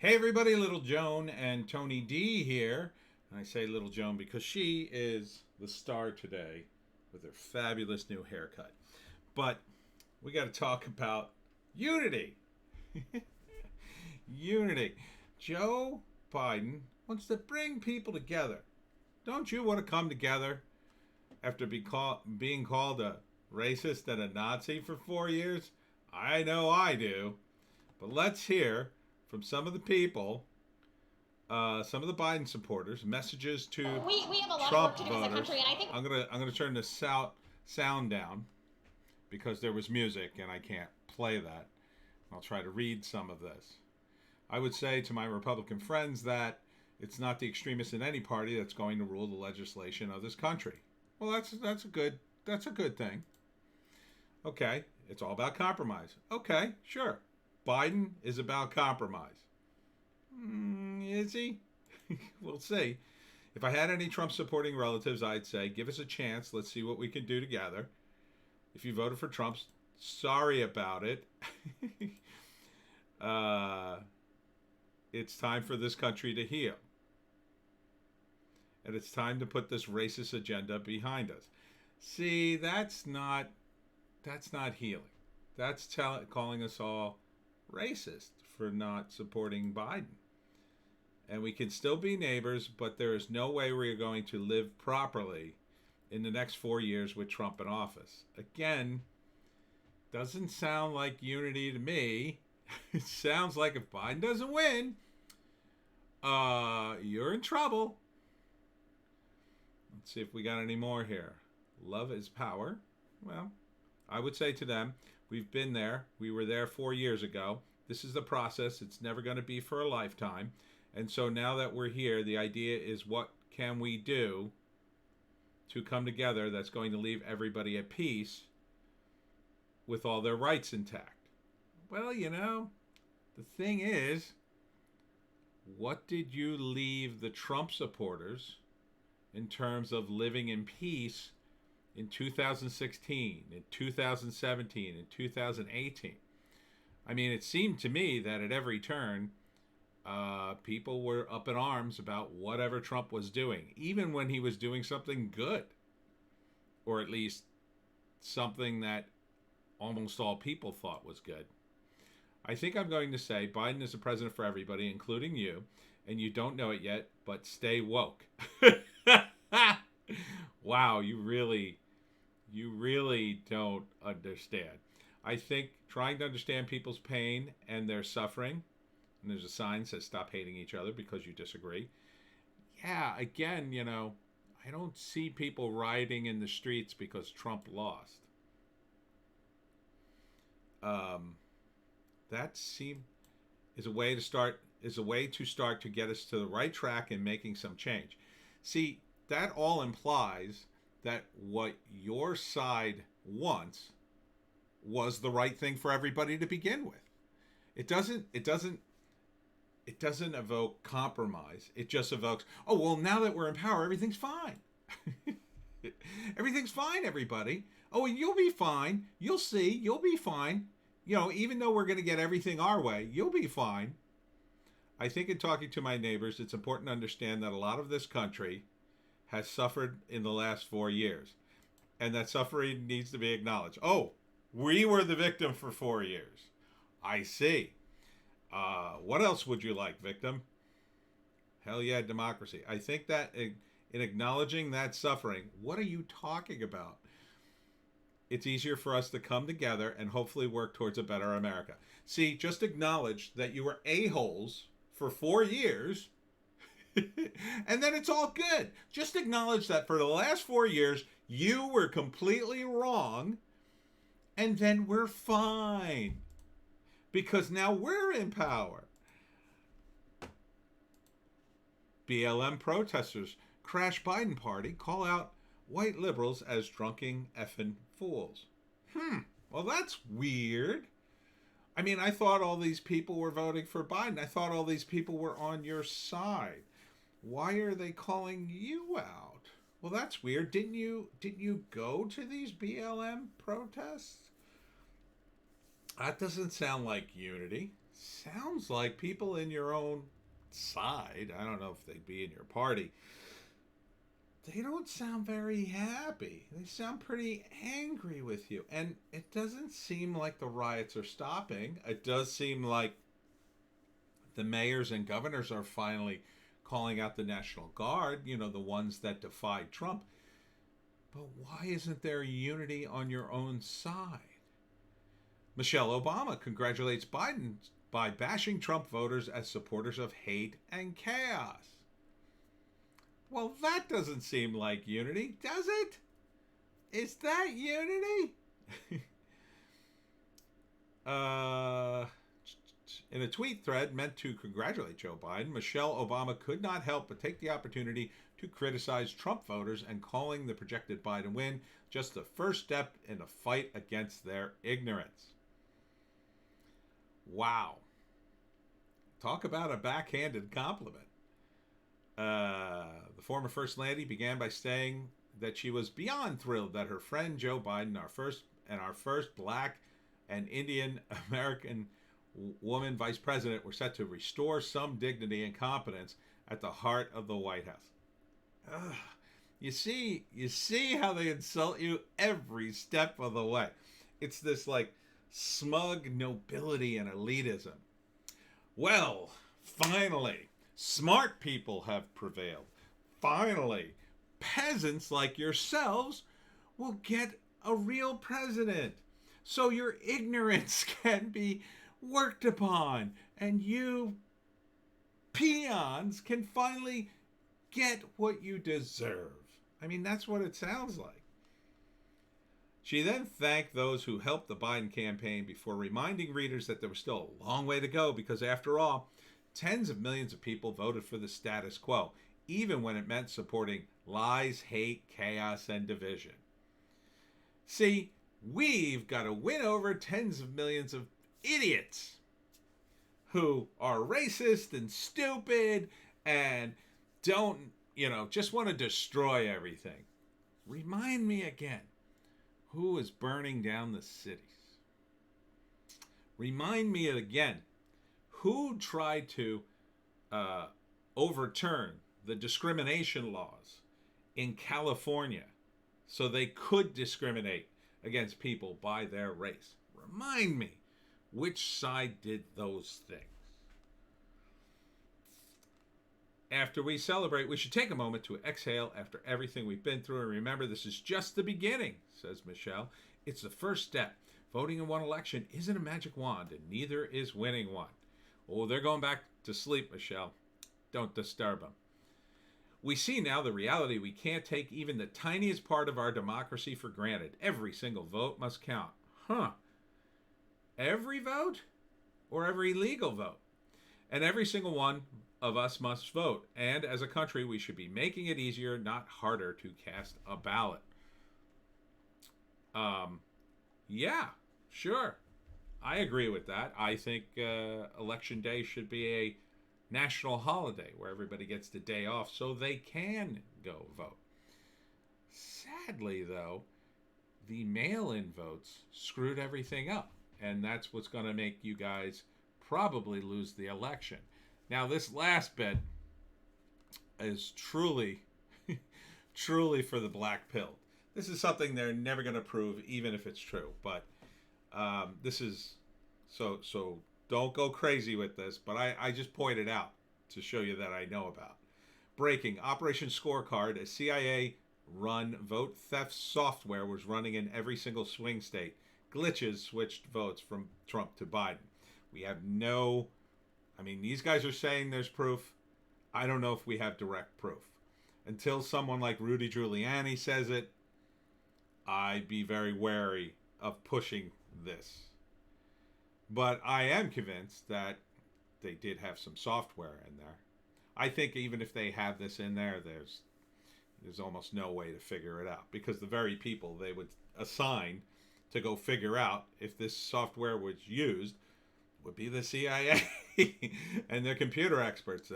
Hey everybody, Little Joan and Tony D here. And I say Little Joan because she is the star today with her fabulous new haircut. But we got to talk about unity. Unity. Joe Biden wants to bring people together. Don't you want to come together after being called a racist and a Nazi for 4 years? I know I do. But let's hear from some of the people, some of the Biden supporters, messages to We have a lot of work Trump to do as a voters. country, and I think I'm gonna turn the sound down because there was music and I can't play that. I'll try to read some of this. I would say to my Republican friends that it's not the extremists in any party that's going to rule the legislation of this country. Well, that's a good thing. Okay, it's all about compromise. Okay, sure. Biden is about compromise. Is he? We'll see. If I had any Trump supporting relatives, I'd say, give us a chance. Let's see what we can do together. If you voted for Trump, sorry about it. uh, it's time for this country to heal. And it's time to put this racist agenda behind us. See, that's not healing. Calling us all racist for not supporting Biden. And we can still be neighbors, but there is no way we're going to live properly in the next 4 years with Trump in office. Again, doesn't sound like unity to me. It sounds like if Biden doesn't win, you're in trouble. Let's see if we got any more here. Love is power. Well, I would say to them, we've been there. We were there 4 years ago. This is the process. It's never going to be for a lifetime. And so now that we're here, the idea is what can we do to come together that's going to leave everybody at peace with all their rights intact? Well, the thing is, what did you leave the Trump supporters in terms of living in peace in 2016, in 2017, in 2018? I mean, it seemed to me that at every turn, people were up in arms about whatever Trump was doing, even when he was doing something good, or at least something that almost all people thought was good. I think I'm going to say Biden is the president for everybody, including you, and you don't know it yet, but stay woke. Wow, you really don't understand. I think trying to understand people's pain and their suffering, and there's a sign that says stop hating each other because you disagree. Yeah, again, I don't see people rioting in the streets because Trump lost. Um, that seem is a way to start to get us to the right track in making some change. See, that all implies that what your side wants was the right thing for everybody to begin with. It doesn't evoke compromise. It just evokes, oh, well, now that we're in power, everything's fine. Everything's fine, everybody. Oh, and you'll be fine. You'll see. You'll be fine. Even though we're going to get everything our way, you'll be fine. I think in talking to my neighbors, it's important to understand that a lot of this country has suffered in the last 4 years. And that suffering needs to be acknowledged. Oh, we were the victim for 4 years. I see. What else would you like, victim? Hell yeah, democracy. I think that in acknowledging that suffering, what are you talking about? It's easier for us to come together and hopefully work towards a better America. See, just acknowledge that you were a-holes for 4 years, and then it's all good. Just acknowledge that for the last 4 years, you were completely wrong, and then we're fine. Because now we're in power. BLM protesters crash Biden party, call out white liberals as drunken effing fools. Well, that's weird. I mean, I thought all these people were voting for Biden. I thought all these people were on your side. Why are they calling you out? Well, that's weird. Didn't you go to these BLM protests? That doesn't sound like unity. sounds like people in your own side, I don't know if they'd be in your party, they don't sound very happy. They sound pretty angry with you. And it doesn't seem like the riots are stopping. It does seem like the mayors and governors are finally calling out the National Guard, the ones that defied Trump. But why isn't there unity on your own side? Michelle Obama congratulates Biden by bashing Trump voters as supporters of hate and chaos. Well, that doesn't seem like unity, does it? Is that unity? In a tweet thread meant to congratulate Joe Biden, Michelle Obama could not help but take the opportunity to criticize Trump voters and calling the projected Biden win just the first step in a fight against their ignorance. Wow. Talk about a backhanded compliment. The former First Lady began by saying that she was beyond thrilled that her friend Joe Biden, our first Black and Indian American woman vice president, were set to restore some dignity and competence at the heart of the White House. You see how they insult you every step of the way. It's this like smug nobility and elitism. Well, finally, smart people have prevailed. Finally, peasants like yourselves will get a real president. So your ignorance can be worked upon, and you peons can finally get what you deserve. I mean, that's what it sounds like. She then thanked those who helped the Biden campaign before reminding readers that there was still a long way to go because, after all, tens of millions of people voted for the status quo, even when it meant supporting lies, hate, chaos, and division. See, we've got to win over tens of millions of idiots who are racist and stupid and don't, just want to destroy everything. Remind me again, who is burning down the cities? Remind me again, who tried to overturn the discrimination laws in California so they could discriminate against people by their race? Remind me, which side did those things? After we celebrate, we should take a moment to exhale after everything we've been through and remember this is just the beginning, says Michelle. It's the first step. Voting in one election isn't a magic wand, and neither is winning one. Oh, they're going back to sleep, Michelle. Don't disturb them. We see now the reality we can't take even the tiniest part of our democracy for granted. Every single vote must count. Every vote? Or every legal vote? And every single one of us must vote. And as a country, we should be making it easier, not harder, to cast a ballot. Yeah, sure. I agree with that. I think Election Day should be a national holiday where everybody gets the day off so they can go vote. Sadly, though, the mail-in votes screwed everything up. And that's what's going to make you guys probably lose the election. Now, this last bit is truly, truly for the black pill. This is something they're never going to prove, even if it's true. But this is, so don't go crazy with this. But I just pointed out to show you that I know about. Breaking Operation Scorecard, a CIA-run vote theft software was running in every single swing state. Glitches switched votes from Trump to Biden. We have no, these guys are saying there's proof. I don't know if we have direct proof. Until someone like Rudy Giuliani says it, I'd be very wary of pushing this. But I am convinced that they did have some software in there. I think even if they have this in there, there's almost no way to figure it out. Because the very people they would assign to go figure out if this software was used would be the CIA and their computer experts.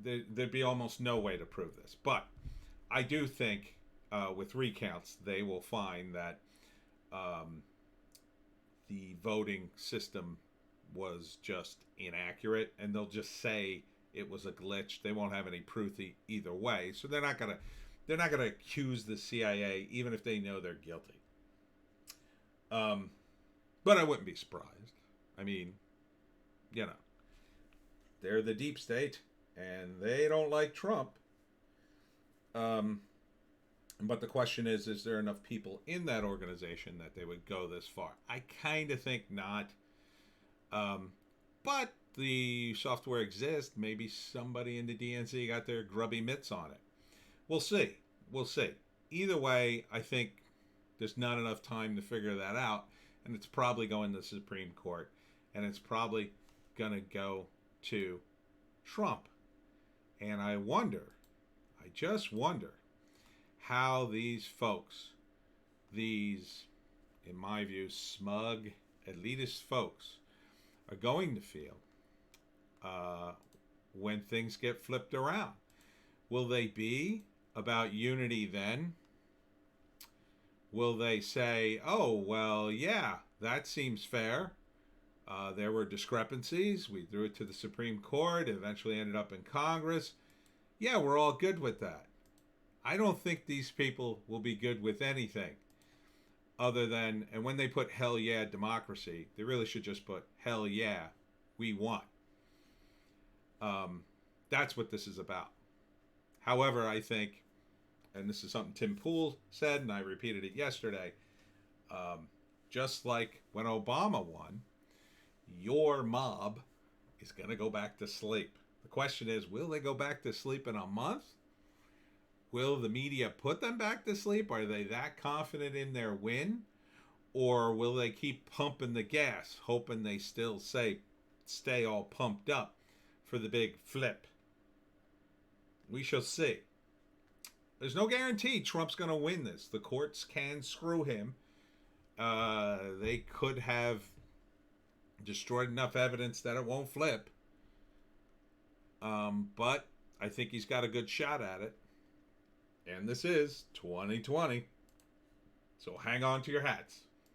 There'd be almost no way to prove this. But I do think with recounts, they will find that the voting system was just inaccurate, and they'll just say it was a glitch. They won't have any proof either way, so they're not gonna accuse the CIA even if they know they're guilty. But I wouldn't be surprised. I mean, you know, they're the deep state, and they don't like Trump. But the question is there enough people in that organization that they would go this far? I kind of think not. But the software exists. Maybe somebody in the DNC got their grubby mitts on it. We'll see. We'll see. Either way, I think there's not enough time to figure that out. And it's probably going to the Supreme Court. And it's probably going to go to Trump. And I just wonder how these folks, these, in my view, smug, elitist folks, are going to feel when things get flipped around. Will they be about unity then? Will they say, oh, well, yeah, that seems fair. There were discrepancies. We threw it to the Supreme Court. It eventually ended up in Congress. Yeah, we're all good with that. I don't think these people will be good with anything other than, and when they put hell yeah democracy, they really should just put hell yeah we won. That's what this is about. However, I think, and this is something Tim Pool said, and I repeated it yesterday, just like when Obama won, your mob is going to go back to sleep. The question is, will they go back to sleep in a month? Will the media put them back to sleep? Are they that confident in their win? Or will they keep pumping the gas, hoping they still stay all pumped up for the big flip? We shall see. There's no guarantee Trump's going to win this. The courts can screw him. They could have destroyed enough evidence that it won't flip. But I think he's got a good shot at it. And this is 2020. So hang on to your hats.